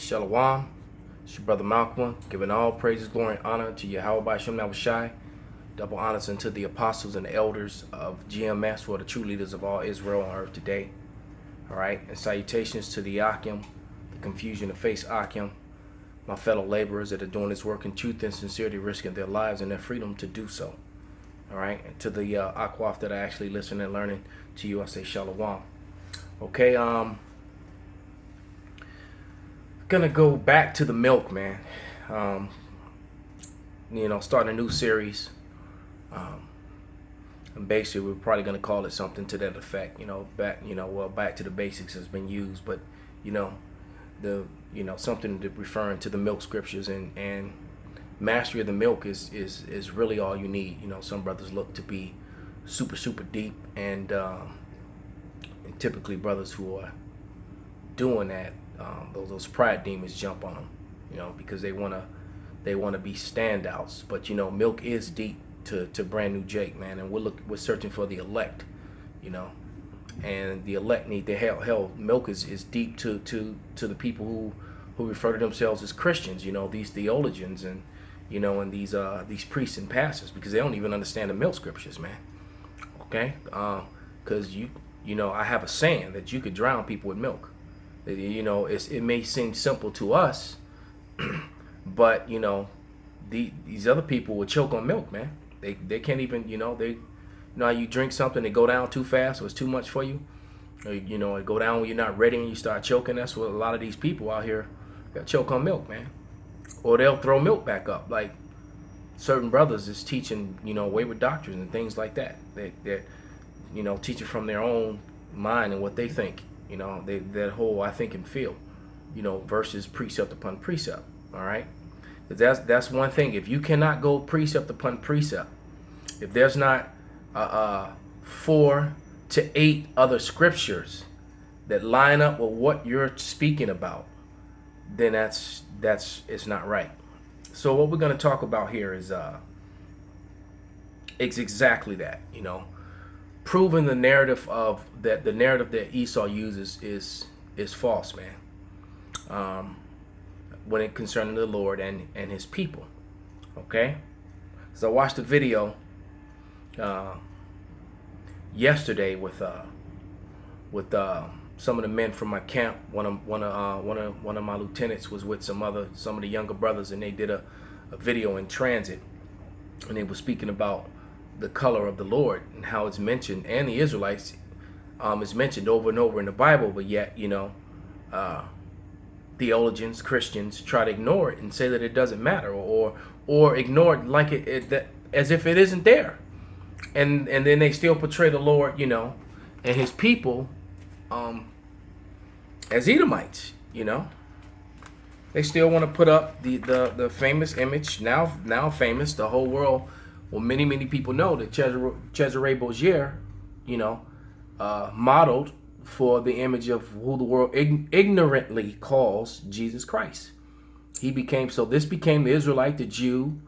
Shalom. It's your brother Malcolm, giving all praises, glory, and honor to Yahweh Shem Shai. Double honors unto the apostles and the elders of GMS, who are the true leaders of all Israel on earth today. All right, and salutations to the Akim, the confusion to face Akim, my fellow laborers that are doing this work in truth and sincerity, risking their lives and their freedom to do so. All right, and to the Akwaf that are actually listening and learning, to you I say Shalom. Okay, gonna go back to the milk, man. Starting a new series. And basically we're probably gonna call it something to that effect. Back to the basics has been used, but something referring to the milk scriptures and mastery of the milk is really all you need. Some brothers look to be super deep, and typically brothers who are doing that, those pride demons jump on them, because they wanna be standouts. But milk is deep to brand new Jake, man, and we're searching for the elect, and the elect need the hell. Milk is deep to the people who refer to themselves as Christians, these theologians and and these priests and pastors, because they don't even understand the milk scriptures, man. Okay, because I have a saying that you could drown people with milk. It may seem simple to us, but these other people will choke on milk, man. They can't even, how you drink something, they go down too fast, or it's too much for you, or it go down when you're not ready and you start choking. That's what a lot of these people out here, they'll choke on milk, man, or they'll throw milk back up. Like certain brothers is teaching, wayward doctrines and things like that. They're teaching from their own mind and what they think. That whole I think and feel, versus precept upon precept. All right, that's one thing. If you cannot go precept upon precept, if there's not 4 to 8 other scriptures that line up with what you're speaking about, then it's not right. So what we're going to talk about here is it's exactly that. Proving the narrative that Esau uses is false, man. When it concerning the Lord and his people. Okay? So I watched a video yesterday with some of the men from my camp. One of my lieutenants was with some of the younger brothers, and they did a video in transit, and they were speaking about the color of the Lord and how it's mentioned, and the Israelites is mentioned over and over in the Bible, but yet theologians, Christians try to ignore it and say that it doesn't matter, or ignore it like it as if it isn't there, and then they still portray the Lord, and his people as Edomites. They still want to put up the famous image, now famous, the whole world. Well, many people know that Cesare Borgia, modeled for the image of who the world ignorantly calls Jesus Christ. This became the Israelite, the Jew,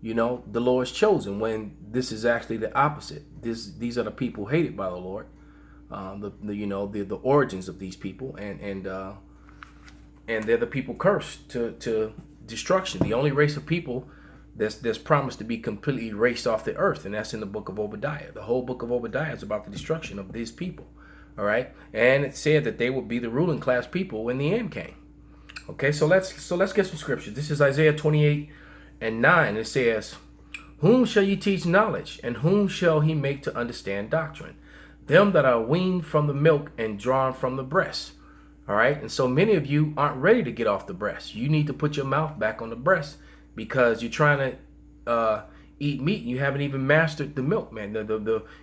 the Lord's chosen, when this is actually the opposite. These are the people hated by the Lord, the origins of these people, and they're the people cursed to destruction. The only race of people that's promised to be completely erased off the earth, and that's in the book of Obadiah. The whole book of Obadiah is about the destruction of these people. All right, and it said that they would be the ruling class people when the end came. Okay, so let's get some scriptures. This is Isaiah 28:9. It says, "Whom shall ye teach knowledge, and whom shall he make to understand doctrine? Them that are weaned from the milk and drawn from the breast." All right, and so many of you aren't ready to get off the breast. You need to put your mouth back on the breast, because you're trying to eat meat and you haven't even mastered the milk, man.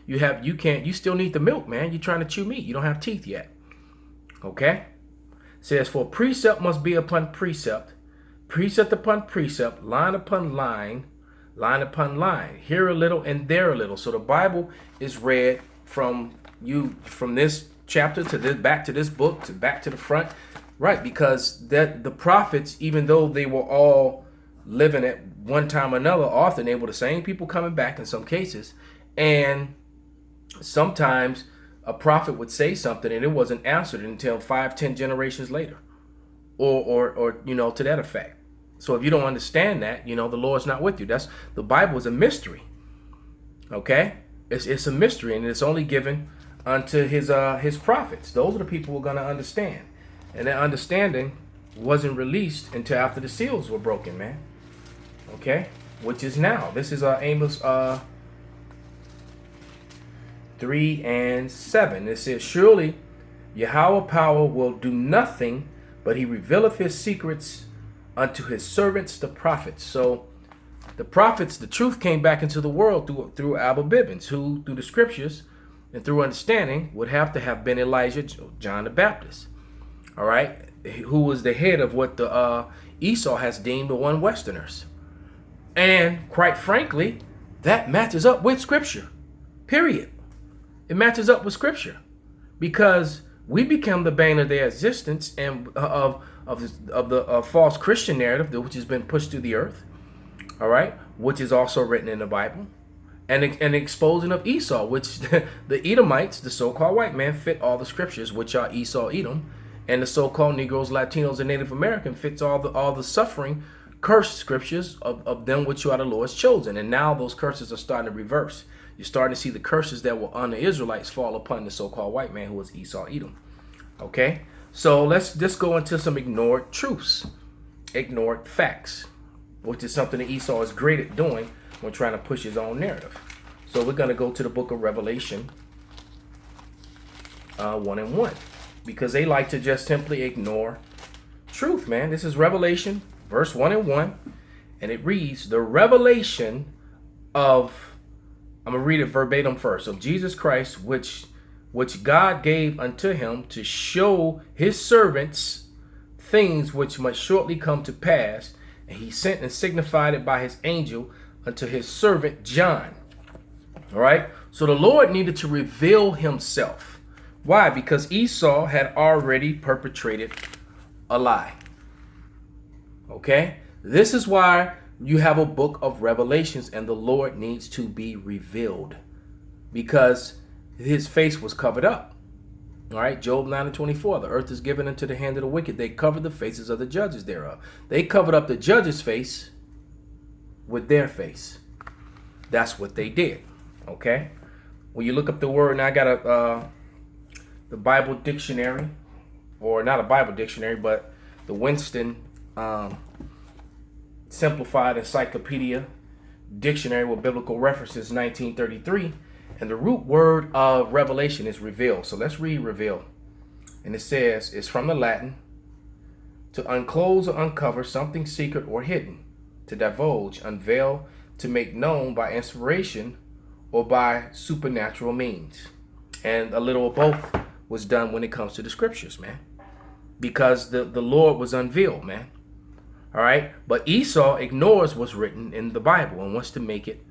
You still need the milk, man. You're trying to chew meat. You don't have teeth yet. Okay? It says, "For precept must be upon precept, precept upon precept, line upon line, line upon line, here a little and there a little." So the Bible is read from this chapter to this, back to this book, to back to the front, right? Because the prophets, even though they were all living at one time or another, often they were the same people coming back in some cases, and sometimes a prophet would say something and it wasn't answered until 5-10 generations later. or to that effect. So if you don't understand that, the Lord's not with you. That's the Bible is a mystery. Okay, it's a mystery, and it's only given unto his prophets. Those are the people who are going to understand, and that understanding wasn't released until after the seals were broken, man. Okay, which is now. This is Amos 3:7. It says, "Surely Yahweh power will do nothing, but he revealeth his secrets unto his servants the prophets." So the prophets, the truth came back into the world through Abba Bibbins, who through the scriptures and through understanding would have to have been Elijah, John the Baptist. All right, who was the head of what the Esau has deemed the one Westerners. And quite frankly, that matches up with scripture. Period. It matches up with scripture, because we become the bane of their existence and of the false Christian narrative, which has been pushed to the earth. All right, which is also written in the Bible, and an exposing of Esau, which the Edomites, the so-called white man, fit all the scriptures, which are Esau, Edom, and the so-called Negroes, Latinos, and Native American fits all the suffering, cursed scriptures of them which you are the Lord's chosen. And now those curses are starting to reverse. You're starting to see the curses that were on the Israelites fall upon the so-called white man, who was Esau, Edom. Okay, so let's just go into some ignored truths, ignored facts, which is something that Esau is great at doing when trying to push his own narrative. So we're going to go to the book of Revelation 1:1, because they like to just simply ignore truth, man. This is Revelation verse 1:1, and it reads, "The revelation of," I'm going to read it verbatim first, "of Jesus Christ, which God gave unto him to show his servants things which must shortly come to pass. And he sent and signified it by his angel unto his servant John." All right. So the Lord needed to reveal himself. Why? Because Esau had already perpetrated a lie. Okay. This is why you have a book of Revelations, and the Lord needs to be revealed, because his face was covered up. All right, Job 9:24, "The earth is given into the hand of the wicked. They covered the faces of the judges thereof." They covered up the judge's face with their face. That's what they did. Okay, when you look up the word, and I got the Bible dictionary, or not a Bible dictionary, but the Winston Simplified Encyclopedia Dictionary with Biblical References, 1933. And the root word of revelation is reveal. So let's read reveal. And it says, it's from the Latin, to unclose or uncover something secret or hidden, to divulge, unveil, to make known by inspiration or by supernatural means. And a little of both was done when it comes to the scriptures, man. Because the Lord was unveiled, man. All right. But Esau ignores what's written in the Bible and wants to make it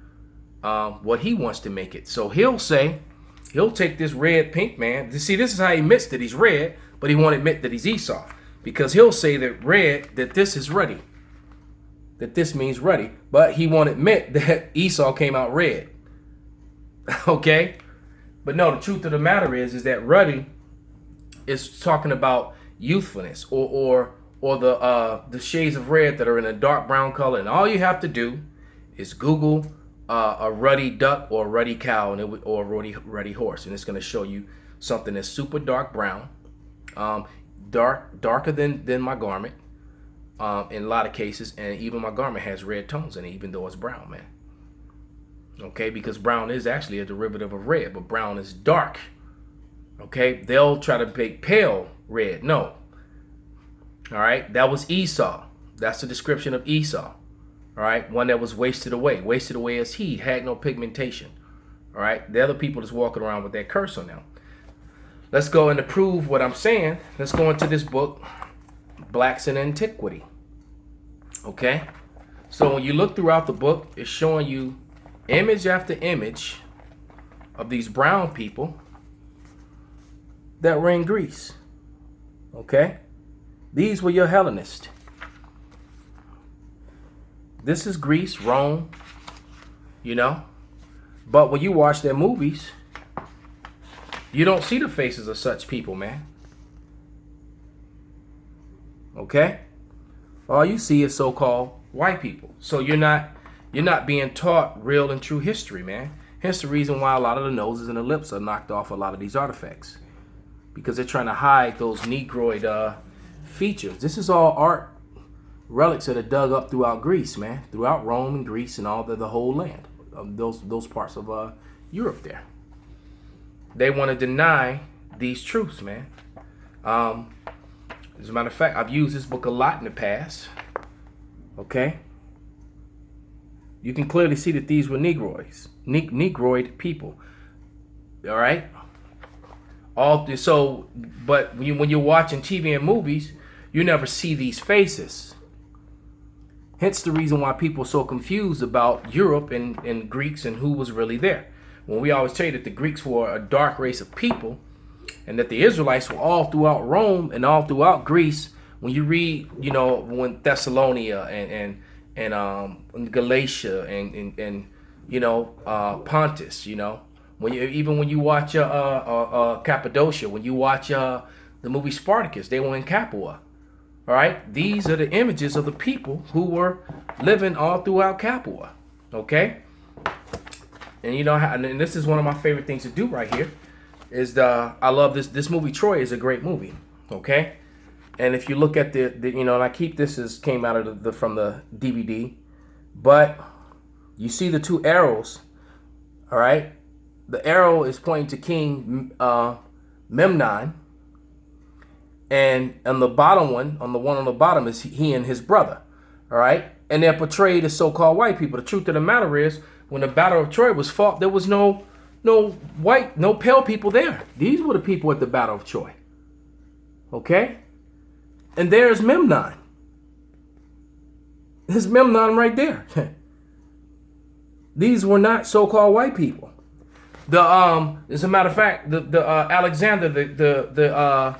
what he wants to make it. So he'll take this red pink man. See, this is how he admits that he's red, but he won't admit that he's Esau, because he'll say that this is ruddy, that this means ruddy, but he won't admit that Esau came out red. Okay, but no, the truth of the matter is that ruddy is talking about youthfulness, or the shades of red that are in a dark brown color, and all you have to do is Google a ruddy duck or a ruddy cow or a ruddy horse, and it's going to show you something that's super dark brown, darker than my garment in a lot of cases, and even my garment has red tones in it, even though it's brown, man. Okay, because brown is actually a derivative of red, but brown is dark. Okay, they'll try to make pale red. No. All right, that was Esau. That's the description of Esau. All right, one that was wasted away. Wasted away as he had no pigmentation. All right, they're the people that's walking around with that curse on them. Let's go and to prove what I'm saying. Let's go into this book, Blacks in Antiquity. Okay, so when you look throughout the book, it's showing you image after image of these brown people that were in Greece. Okay, these were your Hellenists. This is Greece, Rome, But when you watch their movies, you don't see the faces of such people, man. Okay? All you see is so-called white people. So you're not being taught real and true history, man. Hence the reason why a lot of the noses and the lips are knocked off a lot of these artifacts. Because they're trying to hide those Negroid features. This is all art relics that are dug up throughout Greece, man. Throughout Rome and Greece and all the whole land. Those parts of Europe there. They want to deny these truths, man. As a matter of fact, I've used this book a lot in the past. Okay? You can clearly see that these were Negroids. Negroid people. All right? But when you're watching TV and movies, you never see these faces. Hence the reason why people are so confused about Europe and Greeks and who was really there. When we always tell you that the Greeks were a dark race of people, and that the Israelites were all throughout Rome and all throughout Greece. When you read, when Thessalonica and Galatia and Pontus, when you watch Cappadocia, when you watch the movie Spartacus, they were in Capua. All right, these are the images of the people who were living all throughout Capua. Okay, and this is one of my favorite things to do right here. I love this movie. Troy is a great movie. Okay, and if you look at and I keep this came out of from the DVD, but you see the two arrows. All right, the arrow is pointing to King Memnon, and on the one on the bottom is he and his brother. All right, and they're portrayed as so-called white people. The truth of the matter is, when the Battle of Troy was fought, there was no pale people there. These were the people at the Battle of Troy. Okay? And there's Memnon. There's Memnon right there. These were not so-called white people. As a matter of fact, the Alexander, the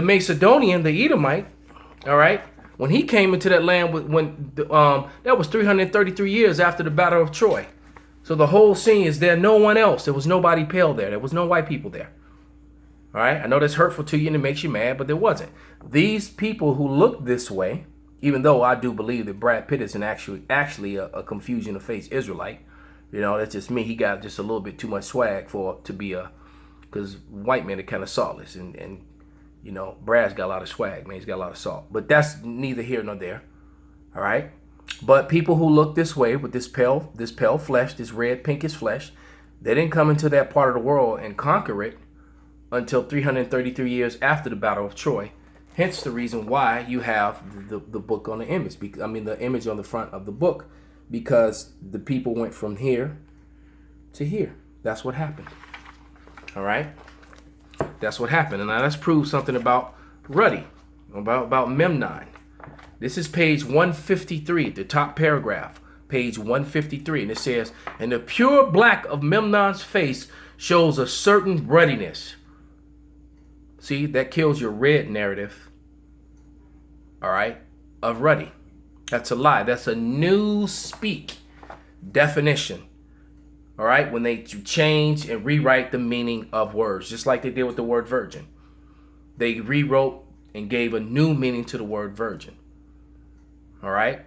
Macedonian, the Edomite, all right, when he came into that land, that was 333 years after the Battle of Troy. So the whole scene is there. No one else. There was nobody pale there. There was no white people there. All right. I know that's hurtful to you and it makes you mad, but there wasn't. These people who look this way, even though I do believe that Brad Pitt is actually a confusion of face Israelite. That's just me. He got just a little bit too much swag because white men are kind of saltless, and Brad's got a lot of swag, man. He's got a lot of salt. But that's neither here nor there. All right. But people who look this way with this pale flesh, this red pinkish flesh, they didn't come into that part of the world and conquer it until 333 years after the Battle of Troy. Hence the reason why you have the book on the image. The image on the front of the book, because the people went from here to here. That's what happened. All right. That's what happened. And now let's prove something about Ruddy, about Memnon. This is page 153, the top paragraph, page 153. And it says, and the pure black of Memnon's face shows a certain ruddiness. See, that kills your red narrative. All right, of Ruddy. That's a lie. That's a new speak definition. All right, when they change and rewrite the meaning of words, just like they did with the word virgin. They rewrote and gave a new meaning to the word virgin. All right,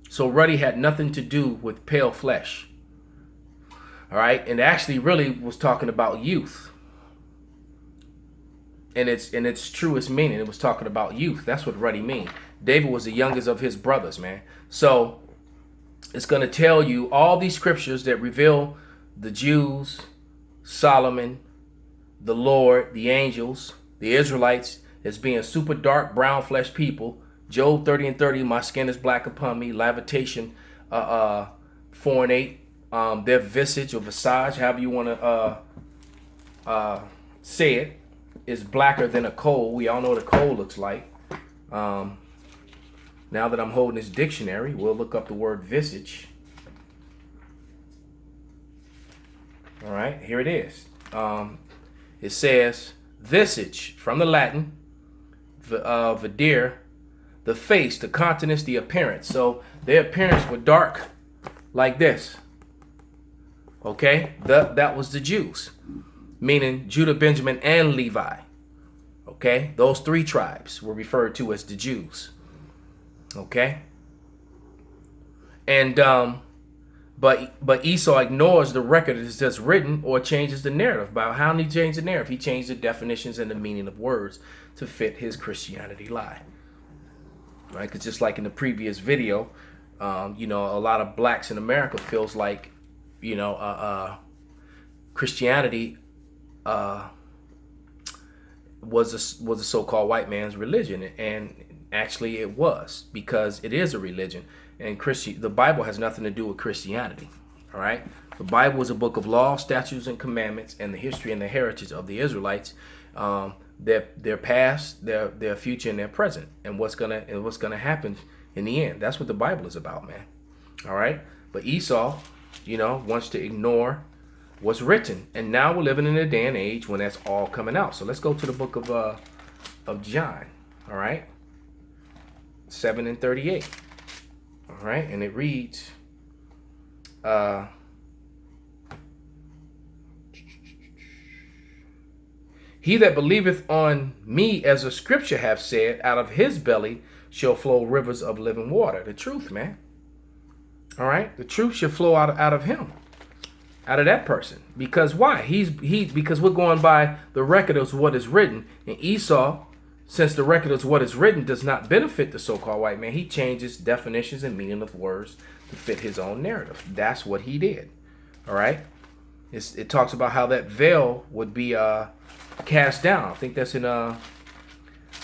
so Ruddy had nothing to do with pale flesh. All right, and actually really was talking about youth. And its truest meaning, it was talking about youth. That's what Ruddy mean. David was the youngest of his brothers, man. So it's going to tell you all these scriptures that reveal the Jews, Solomon, the Lord, the angels, the Israelites as being super dark brown flesh people. Job 30:30, my skin is black upon me. Lamentation 4:8, their visage or visage, however you want to say it, is blacker than a coal. We all know what a coal looks like. Now that I'm holding this dictionary, we'll look up the word visage. All right, here it is. It says visage, from the Latin, videre, the face, the countenance, the appearance. So their appearance were dark like this. Okay, that was the Jews, meaning Judah, Benjamin, and Levi. Okay, those three tribes were referred to as the Jews. Okay, and but Esau ignores the record that's written or changes the narrative. About how did he change the narrative? He changed the definitions and the meaning of words to fit his Christianity lie. Right, because just like in the previous video, you know, a lot of blacks in America feels like, you know, Christianity was a so-called white man's religion, and actually it was, because it is a religion, and the Bible has nothing to do with Christianity. All right, the Bible is a book of law, statutes, and commandments, and the history and the heritage of the Israelites, their past, their future, and their present, and what's gonna happen in the end. That's what the Bible is about, man. All right, but Esau, you know, wants to ignore what's written, and now we're living in a day and age when that's all coming out. So let's go to the book of John. All right, 7:38. All right, and it reads, he that believeth on me, as the scripture hath said, out of his belly shall flow rivers of living water. The truth, man. All right, the truth should flow out of him, out of that person. Because why? Because we're going by the record of what is written. And Esau, since the record of what is written does not benefit the so-called white man, he changes definitions and meaning of words to fit his own narrative. That's what he did. All right. It talks about how that veil would be cast down. I think that's in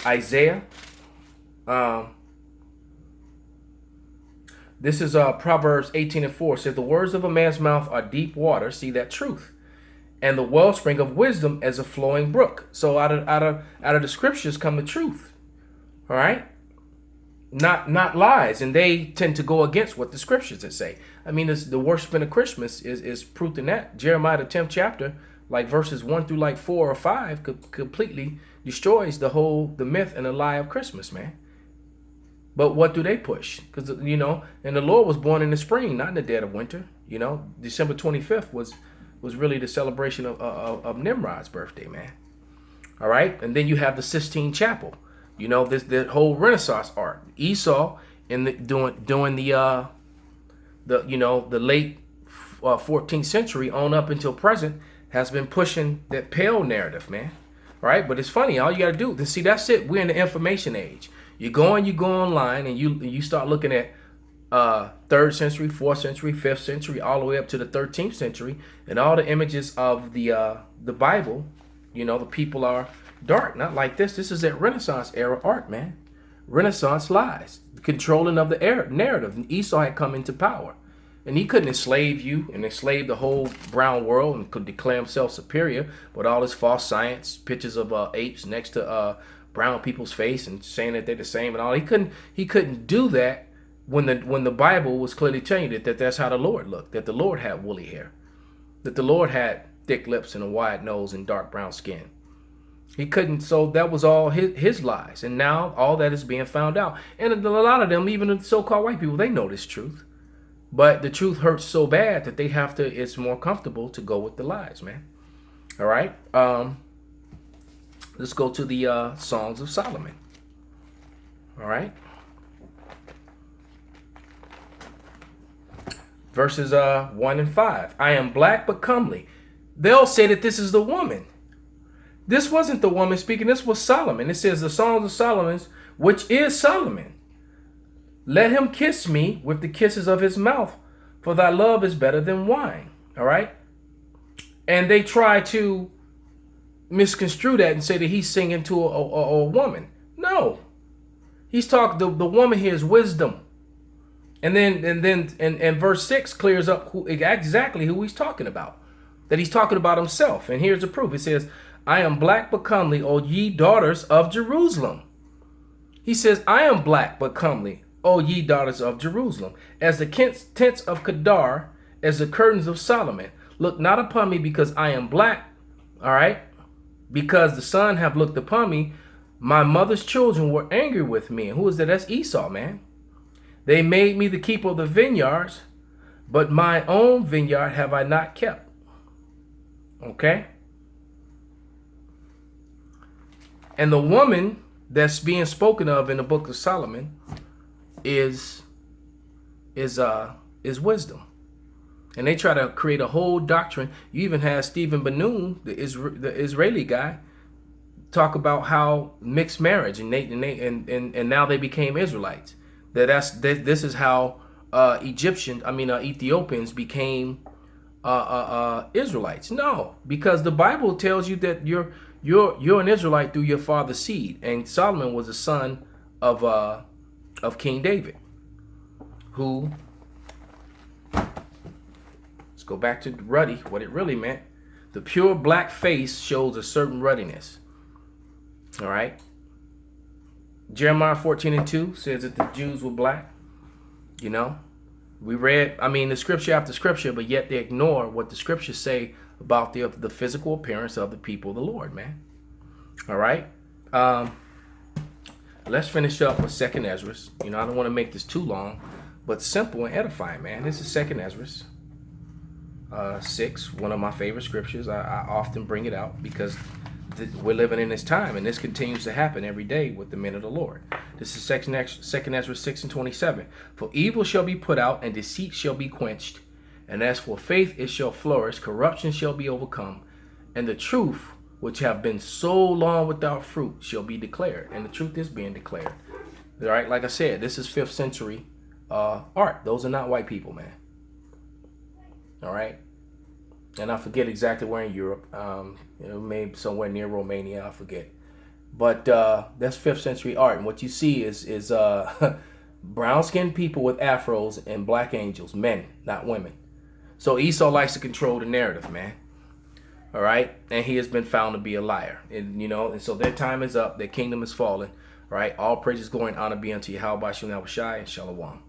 Isaiah. This is Proverbs 18:4. It says, the words of a man's mouth are deep water. See that truth. And the wellspring of wisdom as a flowing brook. So out of the scriptures come the truth. All right? Not lies. And they tend to go against what the scriptures say. I mean, the worshiping of Christmas is proof in that. Jeremiah, the 10th chapter, like verses 1 through like 4 or 5, completely destroys the myth and the lie of Christmas, man. But what do they push? Because, you know, and the Lord was born in the spring, not in the dead of winter. You know, December 25th was really the celebration of Nimrod's birthday, man. All right, and then you have the Sistine Chapel. You know, the whole Renaissance art. Esau during the late 14th century on up until present has been pushing that pale narrative, man. All right, but it's funny. All you got to do to see, that's it. We're in the information age. You go online and you start looking at 3rd century, 4th century, 5th century, all the way up to the 13th century, and all the images of the Bible, you know, the people are dark, not like this. This is that Renaissance era art, man. Renaissance lies, the controlling of the narrative. And Esau had come into power, and he couldn't enslave you and enslave the whole brown world and could declare himself superior with all his false science, pictures of apes next to brown people's face and saying that they're the same and all. He couldn't do that when the Bible was clearly telling you that's how the Lord looked, that the Lord had woolly hair, that the Lord had thick lips and a wide nose and dark brown skin. He couldn't, so that was all his lies. And now all that is being found out. And a lot of them, even the so-called white people, they know this truth. But the truth hurts so bad that it's more comfortable to go with the lies, man. All right. Let's go to the Songs of Solomon. All right. Verses 1 and 5. I am black but comely. They'll say that this is the woman. This wasn't the woman speaking. This was Solomon. It says the Songs of Solomon, which is Solomon. Let him kiss me with the kisses of his mouth, for thy love is better than wine. All right. And they try to misconstrue that and say that he's singing to a woman. No, he's talking. The woman here is wisdom. And then verse 6 clears up exactly who he's talking about. That he's talking about himself. And here's the proof. It says, I am black but comely, O ye daughters of Jerusalem. He says, I am black but comely, O ye daughters of Jerusalem. As the tents of Kedar, as the curtains of Solomon. Look not upon me because I am black. All right. Because the sun have looked upon me. My mother's children were angry with me. And who is that? That's Esau, man. They made me the keeper of the vineyards, but my own vineyard have I not kept. Okay? And the woman that's being spoken of in the book of Solomon is wisdom. And they try to create a whole doctrine. You even have Stephen Banoon, the Israeli guy, talk about how mixed marriage and now they became Israelites. This is how Ethiopians became Israelites. No, because the Bible tells you that you're an Israelite through your father's seed, and Solomon was a son of King David, who, let's go back to ruddy, what it really meant. The pure black face shows a certain ruddiness. All right. Jeremiah 14:2 says that the Jews were black. You know, we read, the scripture after scripture, but yet they ignore what the scriptures say about the physical appearance of the people of the Lord, man. All right. Let's finish up with 2nd Ezra. I don't want to make this too long, but simple and edifying, man. This is 2nd Ezra 6, one of my favorite scriptures. I often bring it out because we're living in this time, and this continues to happen every day with the men of the Lord. This is 2nd Ezra 6:27. For evil shall be put out, and deceit shall be quenched. And as for faith, it shall flourish. Corruption shall be overcome. And the truth, which have been so long without fruit, shall be declared. And the truth is being declared. All right, like I said, this is 5th century art. Those are not white people, man. All right. And I forget exactly where in Europe. Maybe somewhere near Romania, I forget. But that's 5th century art. And what you see is brown-skinned people with afros and black angels, men, not women. So Esau likes to control the narrative, man. All right? And he has been found to be a liar. And so their time is up. Their kingdom is fallen. All right? All praises, glory, and honor be unto Yahweh Shem Shai and Shalom.